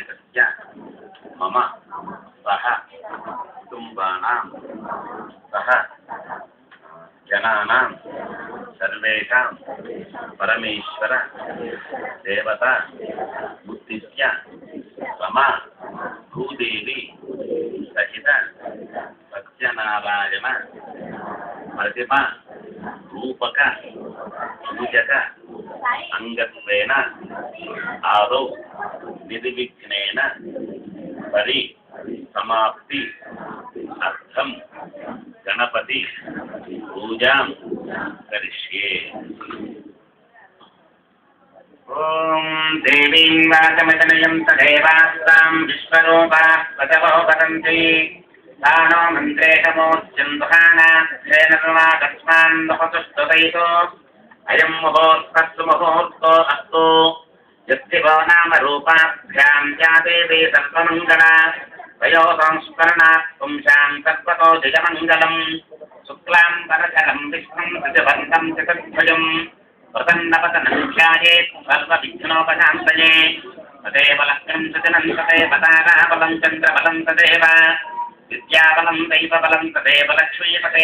సమేతస్య మమ సహ కుటుంబానాం సహ జనానాం సర్వేషాం పరమేశ్వర దేవత ఉద్దిశ్య మమ భూదేవి సహిత సత్యనారాయణ ప్రతిమ రూపక పూజక అంగత్వేన ఆదౌ నిర్విఘ్నేన పరి సమాప్తి అర్థం గణపతి పూజాం కరిష్యే. ఓం దేవీం వాచమజనయం తదేవాస్తాం విశ్వరూపా పదవో వదంతి తానో మంత్రేషమోచ్యందుహానాక్షేణర్వాకస్మాన్ బహుతుష్టైతో అయం ముహూర్తస్సు ముహూర్తో అస్తు యస్తివో నామ రూపాభ్యాం జాదేవీ సర్వమంగళ వయో సంస్మరణాత్ పుంసాం సర్వతో జయమంగళం శుక్లాం వరదరం విష్ణుం ప్రతిబంధం చతుర్భుజం ప్రసన్నవదనం ధ్యాయేత్ సర్వవిఘ్నోపశాంతయే. తదేవ లక్ష్మం సజనం తదేవ తారాబలం చంద్రబలం తదేవ విద్యాబలం దైవబలం తదేవ లక్ష్మీపతే